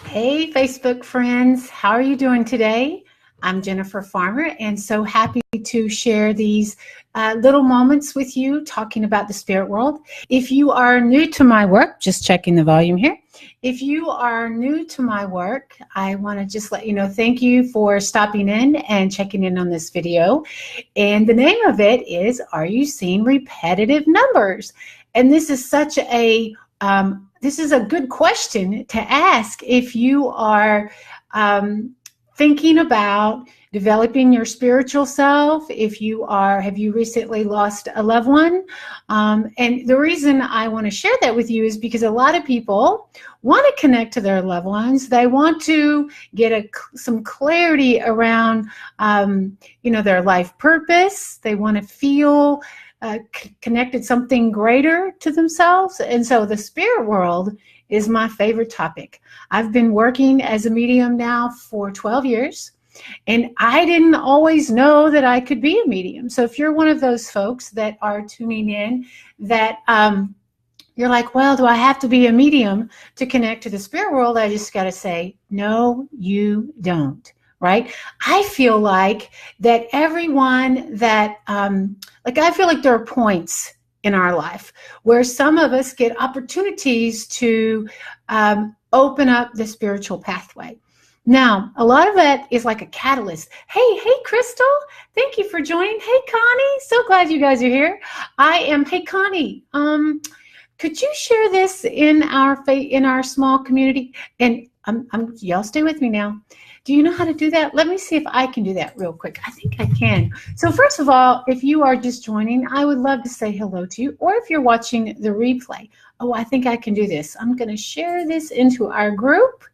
Hey, Facebook friends, how are you doing today? I'm Jennifer Farmer, and so happy to share these little moments with you talking about the spirit world. If you are new to my work, just checking the volume here. If you are new to my work, I want to just let you know, thank you for stopping in and checking in on this video. And the name of it is, Are You Seeing Repetitive Numbers? And this is such a this is a good question to ask if you are thinking about developing your spiritual self, if you are, have you recently lost a loved one? And the reason I want to share that with you is because a lot of people want to connect to their loved ones. They want to get some clarity around, their life purpose. They want to feel connected something greater to themselves. And so the spirit world is my favorite topic. I've been working as a medium now for 12 years, and I didn't always know that I could be a medium. So if you're one of those folks that are tuning in that you're like, well, do I have to be a medium to connect to the spirit world? I just got to say, no, you don't. Right? I feel like that everyone that, I feel like there are points in our life where some of us get opportunities to open up the spiritual pathway. Now, a lot of that is like a catalyst. Hey, Crystal, thank you for joining. Hey, Connie, so glad you guys are here. Hey, Connie, could you share this in our small community? And y'all stay with me now. Do you know how to do that? Let me see if I can do that real quick. I think I can. So first of all, if you are just joining, I would love to say hello to you. Or if you're watching the replay, oh, I think I can do this. I'm going to share this into our group.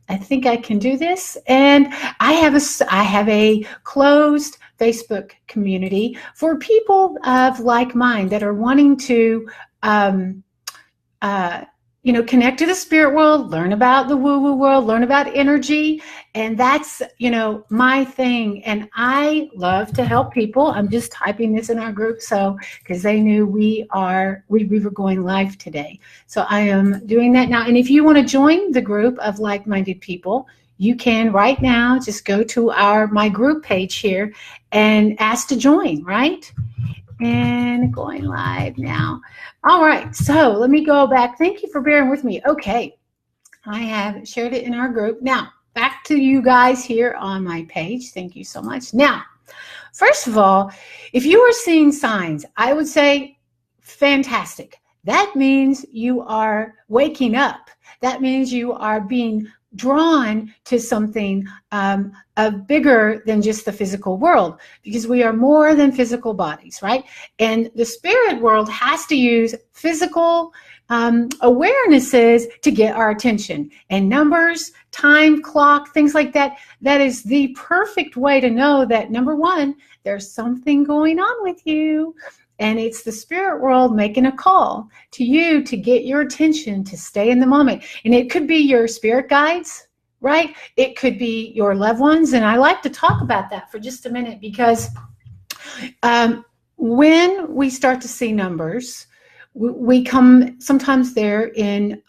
I think I can do this. And I have a closed Facebook community for people of like mind that are wanting to connect to the spirit world, learn about the woo-woo world, learn about energy. And that's, my thing. And I love to help people. I'm just typing this in our group because they knew we were going live today. So I am doing that now. And if you want to join the group of like-minded people, you can right now just go to my group page here and ask to join, right? And going live now. All right, so let me go back. Thank you for bearing with me. Okay, I have shared it in our group. Now, back to you guys here on my page. Thank you so much. Now, first of all, if you are seeing signs, I would say fantastic. That means you are waking up. That means you are being drawn to something bigger than just the physical world, because we are more than physical bodies, right? And the spirit world has to use physical awarenesses to get our attention. And numbers, time, clock, things like that, that is the perfect way to know that, number one, there's something going on with you. And it's the spirit world making a call to you to get your attention, to stay in the moment. And it could be your spirit guides, right? It could be your loved ones. And I like to talk about that for just a minute, because when we start to see numbers, sometimes they're in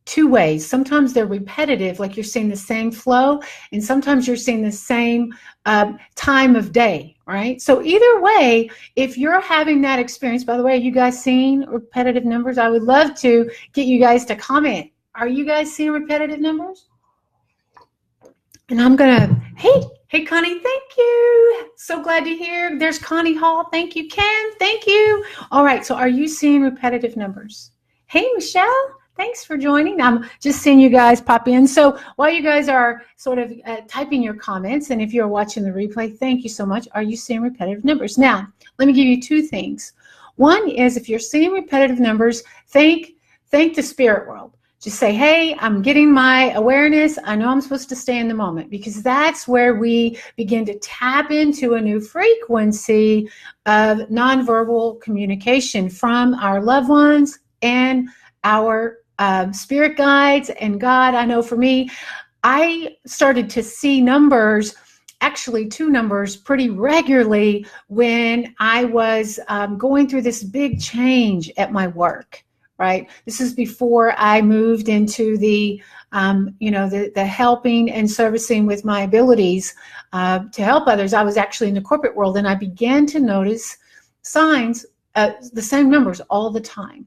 two ways. Sometimes they're repetitive, like you're seeing the same flow, and sometimes you're seeing the same time of day, right? So either way, if you're having that experience, by the way, you guys seeing repetitive numbers? I would love to get you guys to comment. Are you guys seeing repetitive numbers? And I'm gonna, hey Connie, thank you. So glad to hear. There's Connie Hall. Thank you, Ken. Thank you. All right, so are you seeing repetitive numbers? Hey, Michelle. Thanks for joining. I'm just seeing you guys pop in. So while you guys are sort of typing your comments, and if you're watching the replay, thank you so much. Are you seeing repetitive numbers? Now, let me give you two things. One is, if you're seeing repetitive numbers, thank the spirit world. Just say, hey, I'm getting my awareness. I know I'm supposed to stay in the moment, because that's where we begin to tap into a new frequency of nonverbal communication from our loved ones and our spirit guides and God. I know for me, I started to see numbers, actually two numbers, pretty regularly when I was going through this big change at my work, right? This is before I moved into the the helping and servicing with my abilities to help others. I was actually in the corporate world, and I began to notice signs, the same numbers all the time.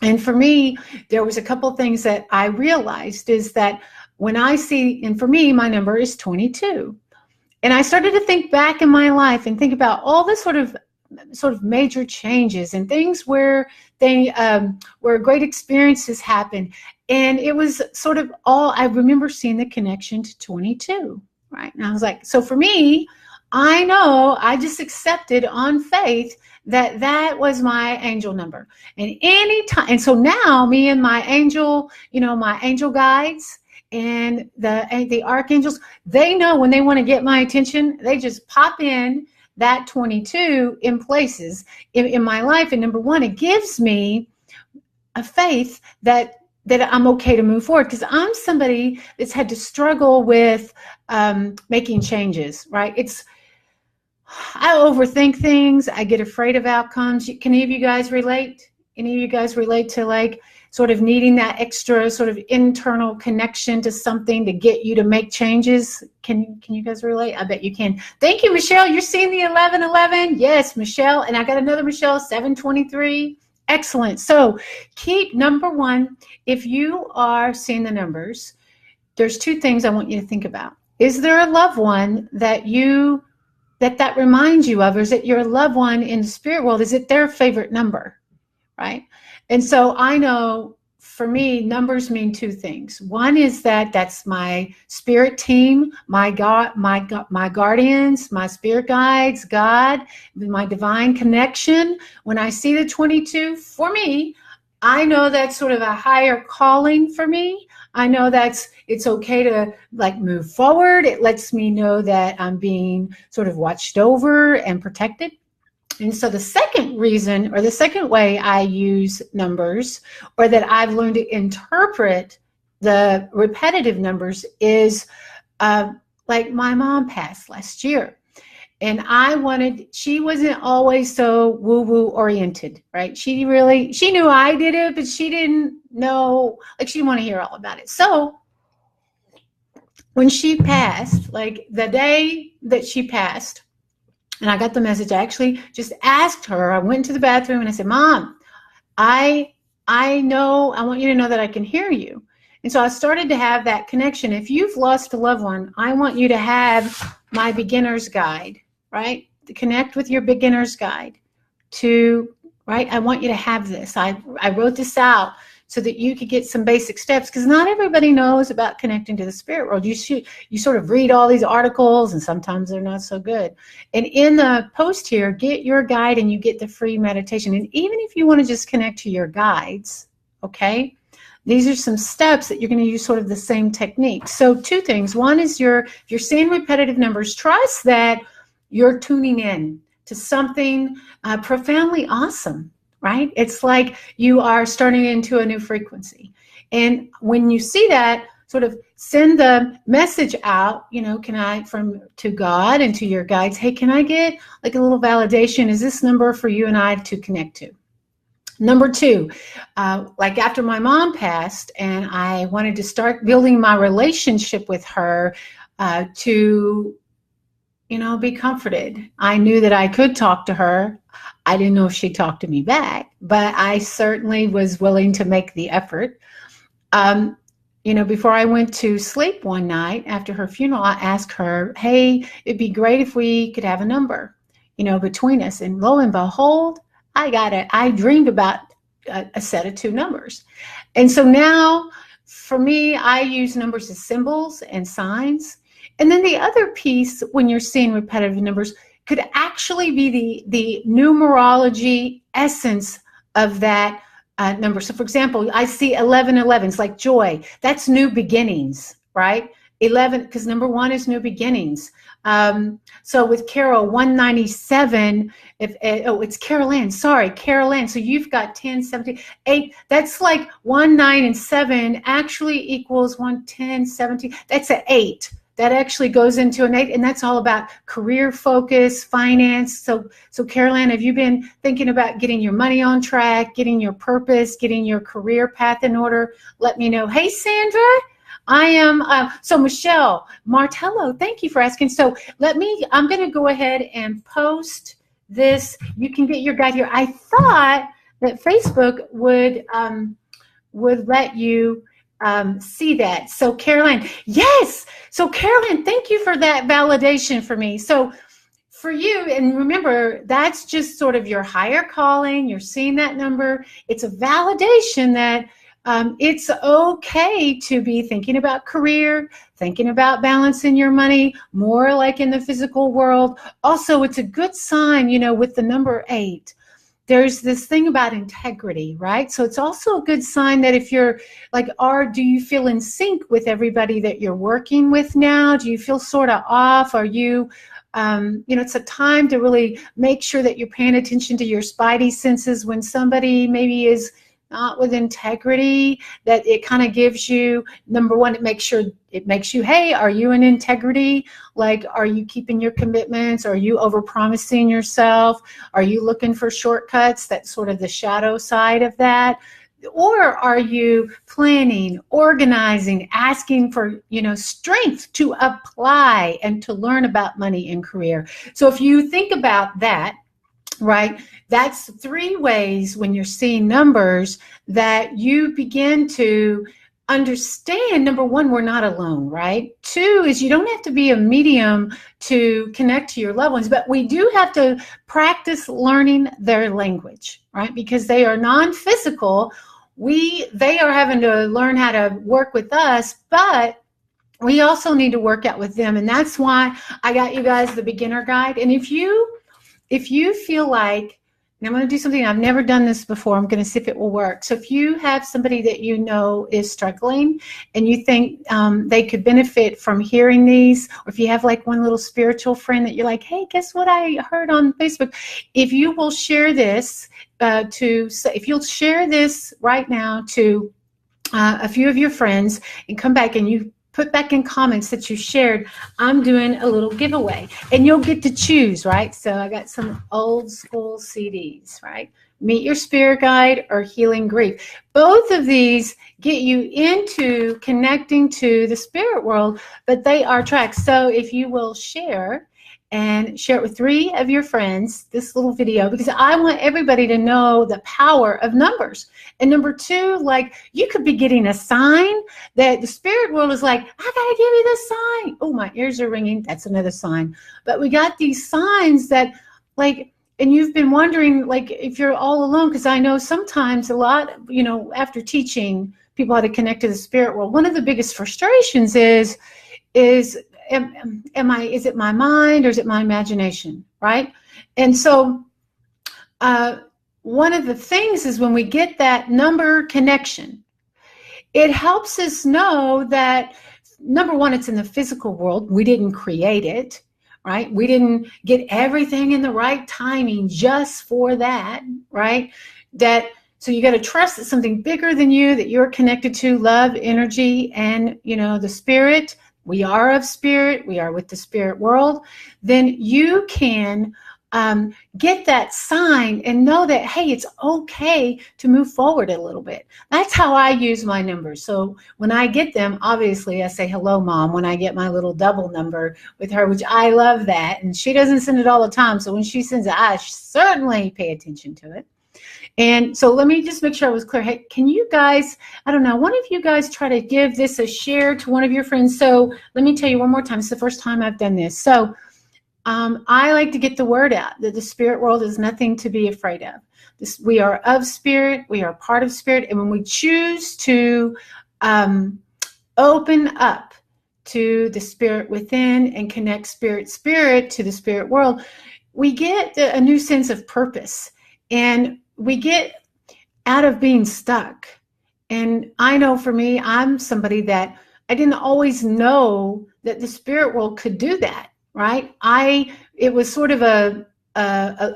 And for me, there was a couple of things that I realized is that when I see, and for me, my number is 22. And I started to think back in my life and think about all the sort of major changes and things where where great experiences happened. And it was sort of all, I remember seeing the connection to 22, right? And I was like, so for me, I know I just accepted on faith that that was my angel number. And anytime, and so now me and my angel, my angel guides and the archangels, they know when they want to get my attention, they just pop in that 22 in places in my life. And number one, it gives me a faith that I'm okay to move forward, because I'm somebody that's had to struggle with making changes, right? I overthink things. I get afraid of outcomes. Can any of you guys relate? Any of you guys relate to like sort of needing that extra sort of internal connection to something to get you to make changes? Can you guys relate? I bet you can. Thank you, Michelle. You're seeing the 1111. Yes, Michelle. And I got another Michelle, 723. Excellent. So keep, number one, if you are seeing the numbers, there's two things I want you to think about. Is there a loved one that that reminds you of, or is it your loved one in the spirit world? Is it their favorite number, right? And so I know for me, numbers mean two things. One is that's my spirit team, my guardians, my spirit guides, God, my divine connection. When I see the 22, for me, I know that's sort of a higher calling for me. I know it's okay to like move forward. It lets me know that I'm being sort of watched over and protected. And so the second reason, or the second way I use numbers, or that I've learned to interpret the repetitive numbers, is like my mom passed last year. And she wasn't always so woo-woo oriented, right? She knew I did it, but she didn't know, like she didn't want to hear all about it. So when she passed, like the day that she passed, and I got the message, I actually just asked her, I went to the bathroom and I said, Mom, I want you to know that I can hear you. And so I started to have that connection. If you've lost a loved one, I want you to have my beginner's guide, right? To connect with your beginner's guide right? I want you to have this. I wrote this out so that you could get some basic steps, because not everybody knows about connecting to the spirit world. You sort of read all these articles, and sometimes they're not so good. And in the post here, get your guide and you get the free meditation. And even if you want to just connect to your guides, okay, these are some steps that you're going to use sort of the same technique. So two things. One is if you're seeing repetitive numbers, trust that you're tuning in to something profoundly awesome, right? It's like you are starting into a new frequency. And when you see that, sort of send the message out, to God and to your guides, hey, can I get like a little validation? Is this number for you and I to connect to? Number two, like after my mom passed and I wanted to start building my relationship with her to be comforted. I knew that I could talk to her. I didn't know if she talked to me back, but I certainly was willing to make the effort. Before I went to sleep one night after her funeral, I asked her, hey, it'd be great if we could have a number, between us. And lo and behold, I got it. I dreamed about a set of two numbers. And so now for me, I use numbers as symbols and signs. And then the other piece, when you're seeing repetitive numbers, could actually be the numerology essence of that number. So for example, I see 1111, it's like joy. That's new beginnings, right? 11, because number one is new beginnings. So with Carol, 197, it's Carol Ann, sorry, Carol Ann. So you've got 10, 17, 8, that's like 1, 9, and 7 actually equals 1, 10, 17, that's an 8. that actually goes into an 8, and that's all about career focus, finance. So Caroline, have you been thinking about getting your money on track, getting your purpose, getting your career path in order? Let me know. Hey, Sandra. I am, so Michelle Martello, thank you for asking. So I'm going to go ahead and post this. You can get your guide here. I thought that Facebook would let you see that. So Caroline, yes. So Caroline, thank you for that validation for me. So for you, and remember, that's just sort of your higher calling. You're seeing that number. It's a validation that it's okay to be thinking about career, thinking about balancing your money, more like in the physical world. Also, it's a good sign, with the number 8. There's this thing about integrity, right? So it's also a good sign that if you're like, do you feel in sync with everybody that you're working with now? Do you feel sort of off? Are you, it's a time to really make sure that you're paying attention to your spidey senses when somebody maybe is not with integrity, that it kind of gives you, number one, it makes you, hey, are you in integrity? Like, are you keeping your commitments? Are you overpromising yourself? Are you looking for shortcuts? That's sort of the shadow side of that. Or are you planning, organizing, asking for, strength to apply and to learn about money and career? So if you think about that, right, that's 3 ways when you're seeing numbers that you begin to understand. Number 1, we're not alone, right? 2 is you don't have to be a medium to connect to your loved ones, but we do have to practice learning their language, right? Because they are non-physical. They are having to learn how to work with us, but we also need to work out with them. And that's why I got you guys the beginner guide. And if you feel like, and I'm going to do something, I've never done this before, I'm going to see if it will work. So if you have somebody that is struggling and you think they could benefit from hearing these, or if you have like one little spiritual friend that you're like, hey, guess what I heard on Facebook? If you will share this if you'll share this right now to a few of your friends and come back and you put back in comments that you shared, I'm doing a little giveaway and you'll get to choose, right? So I got some old school CDs, right? Meet Your Spirit Guide or Healing Grief. Both of these get you into connecting to the spirit world, but they are tracks. So if you will share it with 3 of your friends, this little video, because I want everybody to know the power of numbers. And number 2, like, you could be getting a sign that the spirit world is like, I gotta give you this sign. Oh, my ears are ringing. That's another sign. But we got these signs that, like, and you've been wondering, like, if you're all alone, because I know sometimes a lot, after teaching people how to connect to the spirit world, one of the biggest frustrations is is it my mind or is it my imagination, right? And so one of the things is when we get that number connection, it helps us know that, number 1, it's in the physical world. We didn't create it, right? We didn't get everything in the right timing just for that, right? So you got to trust that something bigger than you, that you're connected to, love, energy, and, the spirit. We are of spirit, we are with the spirit world. Then you can get that sign and know that, hey, it's okay to move forward a little bit. That's how I use my numbers. So when I get them, obviously I say, hello, Mom, when I get my little double number with her, which I love that. And she doesn't send it all the time. So when she sends it, I certainly pay attention to it. And so let me just make sure I was clear. Hey, can you guys, I don't know, one of you guys try to give this a share to one of your friends? So let me tell you one more time. It's the first time I've done this. So I like to get the word out that the spirit world is nothing to be afraid of. We are of spirit. We are part of spirit. And when we choose to open up to the spirit within and connect spirit to the spirit world, we get a new sense of purpose. And we get out of being stuck. And I know for me, I'm somebody that I didn't always know that the spirit world could do that, right? It was sort of a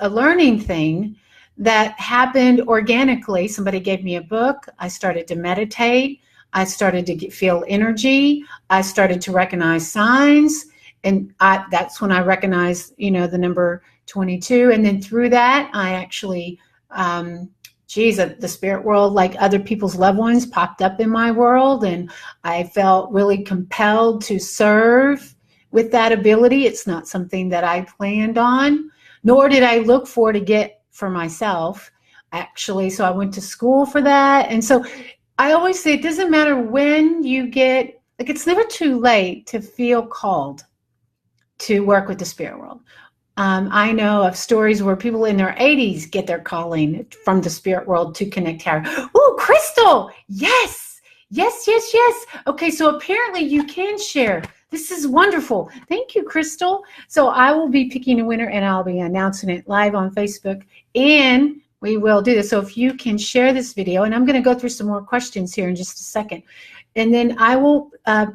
learning thing that happened organically. Somebody gave me a book. I started to meditate. I started to feel energy. I started to recognize signs. And that's when I recognized, the number 22. And then through that, I actually, the spirit world, like other people's loved ones, popped up in my world. And I felt really compelled to serve with that ability. It's not something that I planned on, nor did I look for to get for myself, actually. So I went to school for that. And so I always say it doesn't matter when you get, like, it's never too late to feel called to work with the spirit world. I know of stories where people in their 80s get their calling from the spirit world to connect higher. Oh, Crystal, yes. Okay, so apparently you can share. This is wonderful. Thank you, Crystal. So I will be picking a winner, and I'll be announcing it live on Facebook, and we will do this. So if you can share this video, and I'm going to go through some more questions here in just a second, and then I will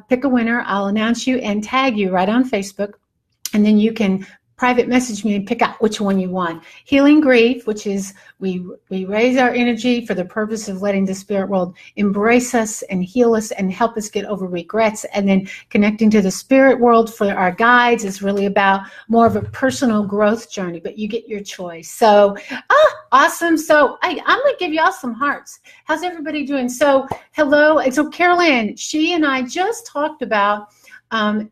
pick a winner. I'll announce you and tag you right on Facebook. And then you can private message me and pick out which one you want. Healing grief, which is we raise our energy for the purpose of letting the spirit world embrace us and heal us and help us get over regrets. And then connecting to the spirit world for our guides is really about more of a personal growth journey, but you get your choice. So, awesome. So I'm going to give y'all some hearts. How's everybody doing? So hello. And so Carolyn, she and I just talked about,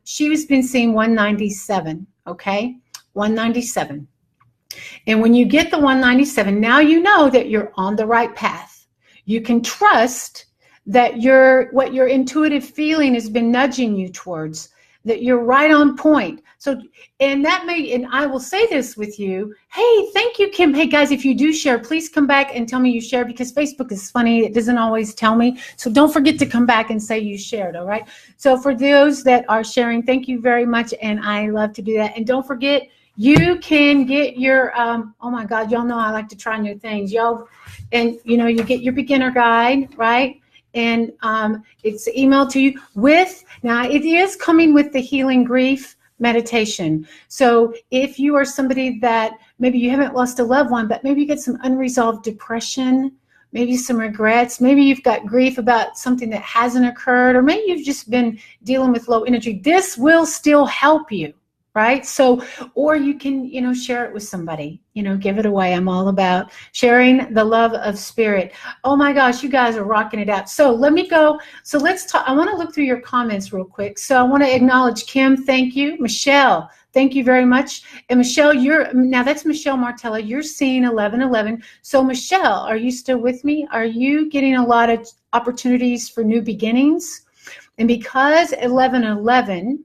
she's been seeing 197, okay? 197. And when you get the 197, now you know that you're on the right path. You can trust that what your intuitive feeling has been nudging you towards, that you're right on point. So, and I will say this with you. Hey, thank you, Kim. Hey guys, if you do share, please come back and tell me you shared, because Facebook is funny. It doesn't always tell me. So don't forget to come back and say you shared. All right. So for those that are sharing, thank you very much. And I love to do that. And don't forget, you can get your, oh my God, y'all know I like to try new things. Y'all, and you get your beginner guide, right? And it's emailed to you now it is coming with the healing grief meditation. So if you are somebody that maybe you haven't lost a loved one, but maybe you get some unresolved depression, maybe some regrets, maybe you've got grief about something that hasn't occurred, or maybe you've just been dealing with low energy, this will still help you. Right? So, or you can, share it with somebody, give it away. I'm all about sharing the love of spirit. Oh my gosh, you guys are rocking it out. So let me go. So let's talk. I want to look through your comments real quick. So I want to acknowledge Kim. Thank you. Michelle, thank you very much. And Michelle, now that's Michelle Martella. You're seeing 1111. So Michelle, are you still with me? Are you getting a lot of opportunities for new beginnings? And because 1111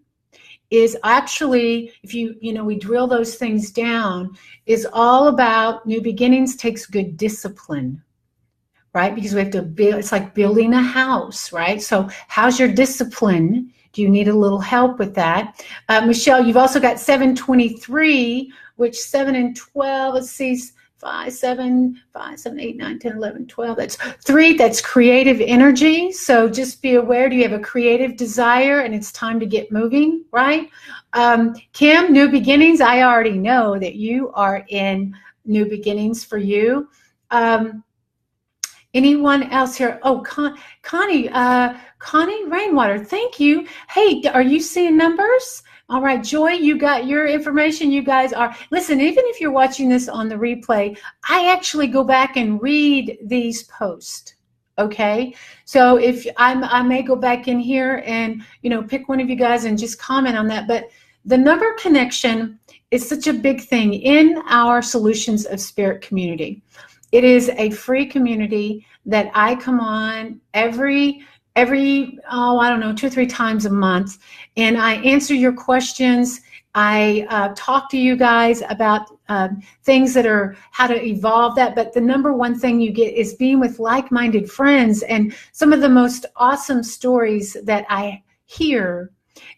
is actually, if we drill those things down, is all about new beginnings, takes good discipline, right? Because we have to build, it's like building a house, right? So how's your discipline? Do you need a little help with that? Michelle, you've also got 723, which 7 and 12, let's see, 5, 7, 8, 9, 10, 11, 12. That's 3. That's creative energy. So just be aware, do you have a creative desire and it's time to get moving, right? Kim, new beginnings. I already know that you are in new beginnings for you. Anyone else here? Oh, Connie Rainwater, thank you. Hey, are you seeing numbers? All right, Joy, you got your information. You guys are, listen, even if you're watching this on the replay, I actually go back and read these posts, okay? So if I may go back in here and, pick one of you guys and just comment on that. But the number connection is such a big thing in our Solutions of Spirit community. It is a free community that I come on every 2 or 3 times a month, and I answer your questions. I talk to you guys about things that are how to evolve that. But the number one thing you get is being with like-minded friends. And some of the most awesome stories that I hear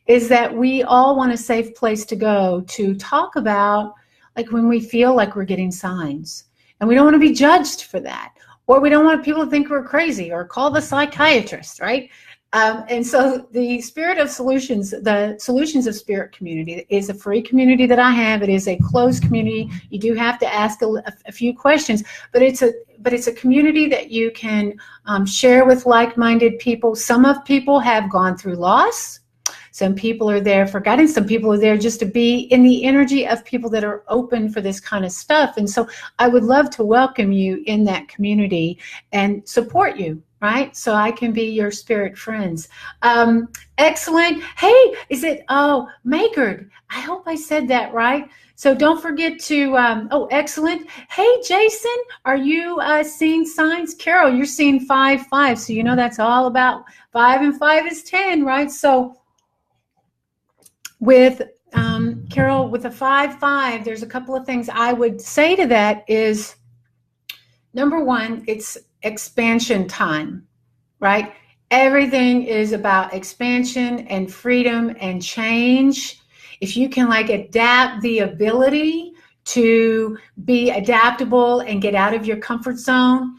is that we all want a safe place to go to talk about, like, when we feel like we're getting signs. And we don't want to be judged for that. Or we don't want people to think we're crazy or call the psychiatrist, right? And so the Spirit of Solutions, the Solutions of Spirit community is a free community that I have. It is a closed community. You do have to ask a few questions, but it's a community that you can share with like-minded people. Some of people have gone through loss. Some people are there for guidance. Some people are there just to be in the energy of people that are open for this kind of stuff. And so I would love to welcome you in that community and support you, right? So I can be your spirit friends. Excellent. Hey, is it, Magard? I hope I said that right. So don't forget to, excellent. Hey, Jason, are you seeing signs? Carol, you're seeing 5-5. So you know that's all about 5 and 5 is 10, right? So with Carol, with a 5-5, there's a couple of things I would say to that is, number one, it's expansion time, right? Everything is about expansion and freedom and change. If you can adapt the ability to be adaptable and get out of your comfort zone,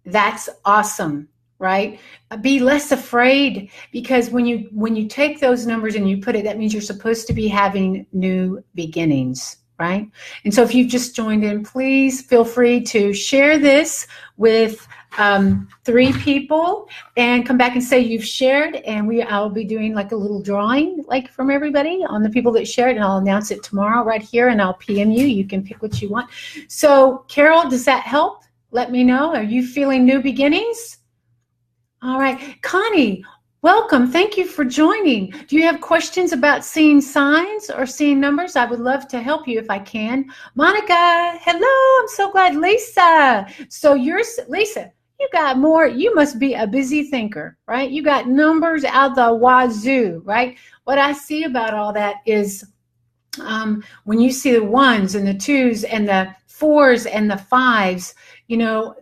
that's awesome. Right? Be less afraid, because when you take those numbers and you put it, that means you're supposed to be having new beginnings, right? And so if you've just joined in, please feel free to share this with 3 people and come back and say you've shared, and I'll be doing a little drawing from everybody on the people that shared, and I'll announce it tomorrow right here, and I'll PM you. You can pick what you want. So Carol, does that help? Let me know. Are you feeling new beginnings? All right. Connie, welcome. Thank you for joining. Do you have questions about seeing signs or seeing numbers? I would love to help you if I can. Monica, hello. I'm so glad. Lisa. So Lisa, you got more. You must be a busy thinker, right? You got numbers out the wazoo, right? What I see about all that is when you see the 1s and the 2s and the 4s and the 5s,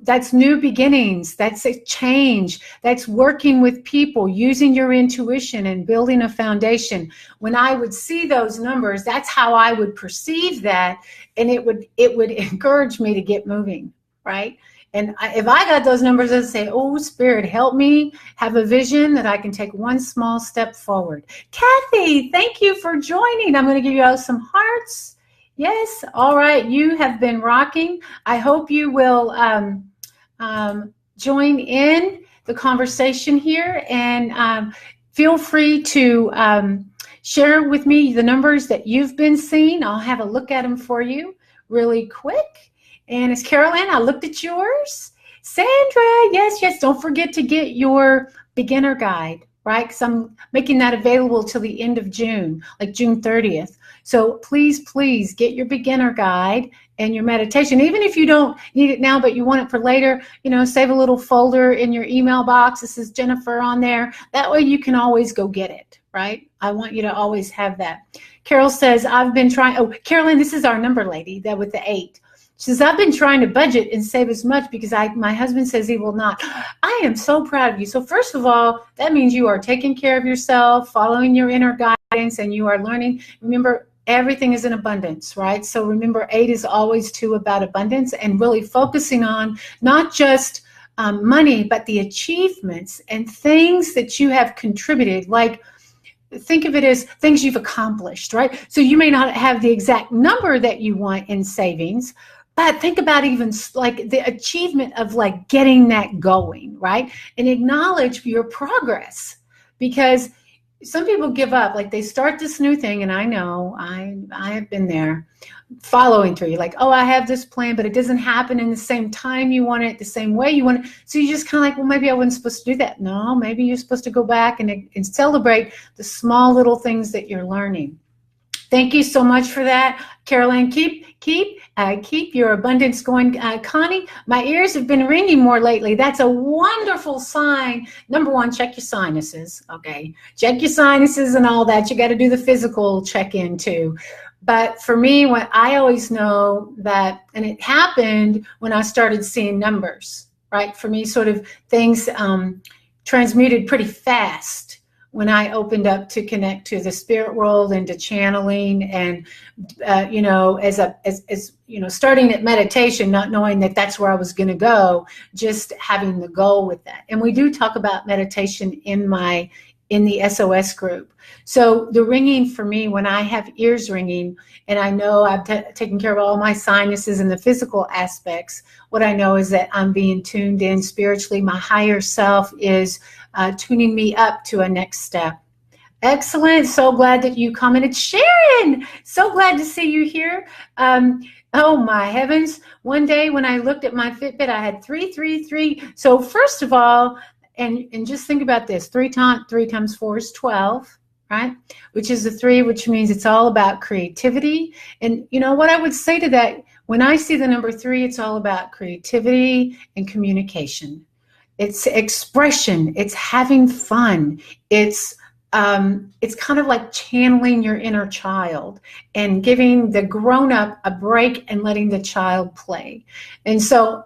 that's new beginnings. That's a change. That's working with people, using your intuition and building a foundation. When I would see those numbers, that's how I would perceive that. And it would encourage me to get moving, right? And if I got those numbers, I'd say, oh, Spirit, help me have a vision that I can take one small step forward. Kathy, thank you for joining. I'm going to give you all some hearts. Yes. All right. You have been rocking. I hope you will join in the conversation here, and feel free to share with me the numbers that you've been seeing. I'll have a look at them for you really quick. And it's Carolyn. I looked at yours. Sandra, yes. Don't forget to get your beginner guide, right? Because I'm making that available till the end of June, June 30th. So please get your beginner guide and your meditation. Even if you don't need it now, but you want it for later, save a little folder in your email box. This is Jennifer on there. That way you can always go get it, right? I want you to always have that. Carol says, I've been trying. Oh, Carolyn, this is our number lady, that with the 8. She says, I've been trying to budget and save as much because my husband says he will not. I am so proud of you. So first of all, that means you are taking care of yourself, following your inner guidance, and you are learning. Remember, everything is in abundance, right? So remember, 8 is always too about abundance, and really focusing on not just money, but the achievements and things that you have contributed. Think of it as things you've accomplished, right? So you may not have the exact number that you want in savings, but think about even the achievement of getting that going, right? And acknowledge your progress, because some people give up. They start this new thing, and I know I have been there, following through. You're I have this plan, but it doesn't happen in the same time you want it, the same way you want it. So you just kind of well, maybe I wasn't supposed to do that. No, maybe you're supposed to go back and celebrate the small little things that you're learning. Thank you so much for that, Caroline. Keep your abundance going. Connie, my ears have been ringing more lately. That's a wonderful sign. Number one, check your sinuses. Okay, check your sinuses and all that. You got to do the physical check-in too. But for me, what I always know that, and it happened when I started seeing numbers, right? For me, sort of things transmuted pretty fast when I opened up to connect to the spirit world and to channeling, and starting at meditation, not knowing that that's where I was going to go, just having the goal with that. And we do talk about meditation in the SOS group. So the ringing for me, when I have ears ringing, and I know I've taken care of all my sinuses and the physical aspects, what I know is that I'm being tuned in spiritually. My higher self is tuning me up to a next step. Excellent. So glad that you commented. Sharon, so glad to see you here. Oh my heavens. One day when I looked at my Fitbit, I had 333. So first of all, and just think about this, 3 times 4 is 12, right? Which is a 3, which means it's all about creativity. And you know what I would say to that, when I see the number 3, it's all about creativity and communication. It's expression, it's having fun, it's kind of like channeling your inner child and giving the grown-up a break and letting the child play. And so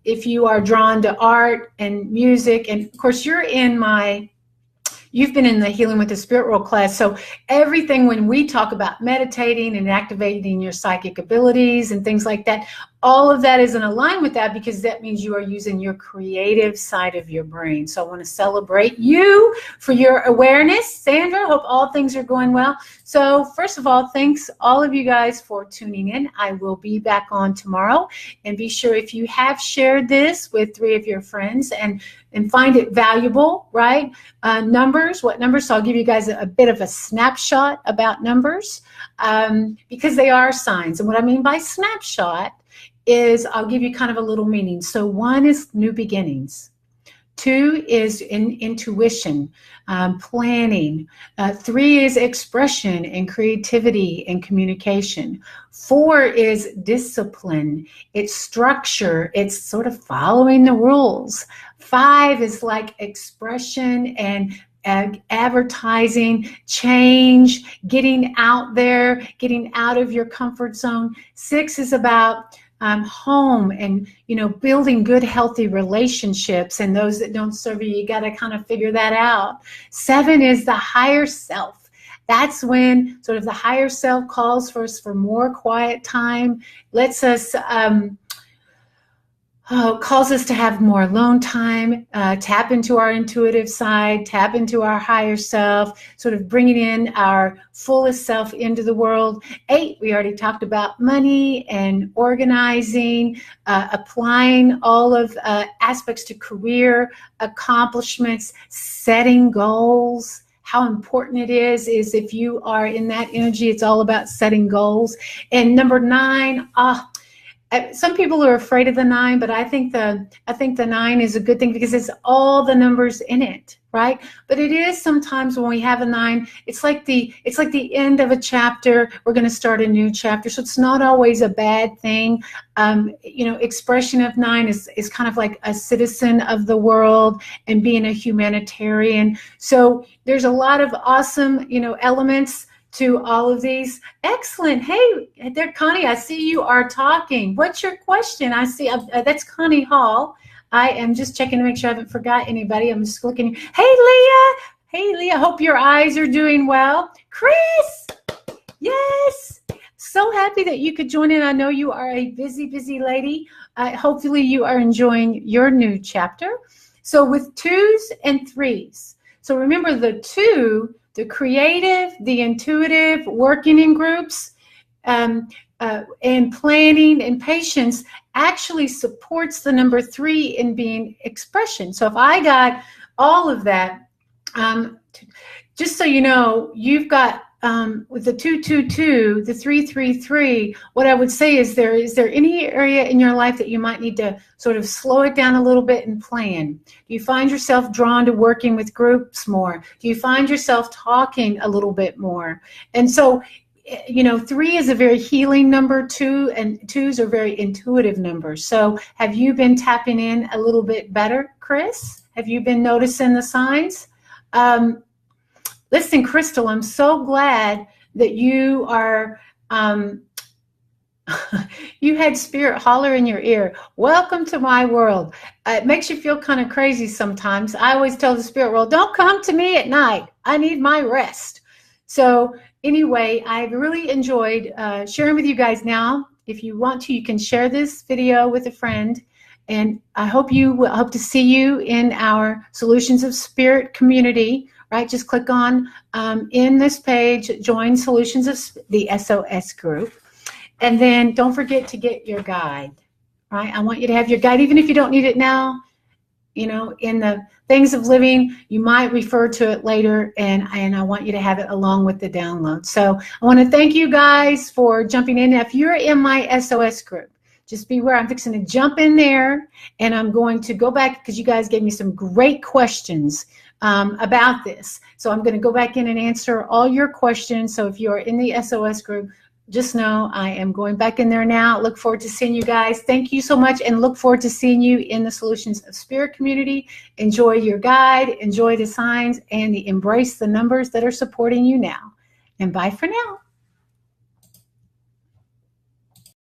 if you are drawn to art and music, and of course you've been in the Healing with the Spirit World class, so everything when we talk about meditating and activating your psychic abilities and things like that, all of that is in alignment with that, because that means you are using your creative side of your brain. So I want to celebrate you for your awareness. Sandra, hope all things are going well. So first of all, thanks all of you guys for tuning in. I will be back on tomorrow. And be sure, if you have shared this with 3 of your friends and find it valuable, right? Numbers, what numbers? So I'll give you guys a bit of a snapshot about numbers, because they are signs. And what I mean by snapshot is I'll give you kind of a little meaning. So 1 is new beginnings. 2 is intuition, planning. 3 is expression and creativity and communication. 4 is discipline. It's structure. It's sort of following the rules. 5 is like expression and advertising, change, getting out there, getting out of your comfort zone. 6 is about home and, building good, healthy relationships, and those that don't serve you, you got to kind of figure that out. 7 is the higher self. That's when sort of the higher self calls for us for more quiet time, lets us, calls us to have more alone time, tap into our intuitive side, tap into our higher self, sort of bringing in our fullest self into the world. 8, we already talked about money and organizing, applying all of aspects to career accomplishments, setting goals. How important it is if you are in that energy, it's all about setting goals. And number 9, some people are afraid of the 9, but I think the 9 is a good thing because it's all the numbers in it, right? But it is sometimes when we have a 9, it's like the end of a chapter. We're going to start a new chapter, so it's not always a bad thing. Expression of 9 is kind of like a citizen of the world and being a humanitarian. So there's a lot of awesome, elements to all of these. Excellent. Hey there, Connie, I see you are talking. What's your question? I see that's Connie Hall. I am just checking to make sure I haven't forgot anybody. I'm just looking. Hey Leah, hope your eyes are doing well. Chris, yes, so happy that you could join in. I know you are a busy lady. Hopefully you are enjoying your new chapter. So with 2s and 3s, so remember the 2, the creative, the intuitive, working in groups, and planning and patience actually supports the number 3 in being expression. So if I got all of that, just so you know, you've got with the 222, the 333, what I would say is there any area in your life that you might need to sort of slow it down a little bit and plan? Do you find yourself drawn to working with groups more? Do you find yourself talking a little bit more? And so, 3 is a very healing number, 2 and 2s are very intuitive numbers. So have you been tapping in a little bit better, Chris? Have you been noticing the signs? Listen, Crystal, I'm so glad that you are You had spirit holler in your ear, welcome to my world. It makes you feel kind of crazy sometimes. I always tell the spirit world, don't come to me at night. I need my rest. So anyway, I really enjoyed sharing with you guys now. If you want to, you can share this video with a friend. And I hope to see you in our Solutions of Spirit community, right? Just click on in this page, join Solutions of the SOS group. And then don't forget to get your guide, right? I want you to have your guide, even if you don't need it now. You know, in the Things of Living, you might refer to it later, and I want you to have it along with the download. So I want to thank you guys for jumping in. If you're in my SOS group, just beware, I'm fixing to jump in there, and I'm going to go back because you guys gave me some great questions about this. So I'm going to go back in and answer all your questions. So if you're in the SOS group, just know I am going back in there now. Look forward to seeing you guys. Thank you so much, and look forward to seeing you in the Solutions of Spirit community. Enjoy your guide, enjoy the signs, and embrace the numbers that are supporting you now. And bye for now.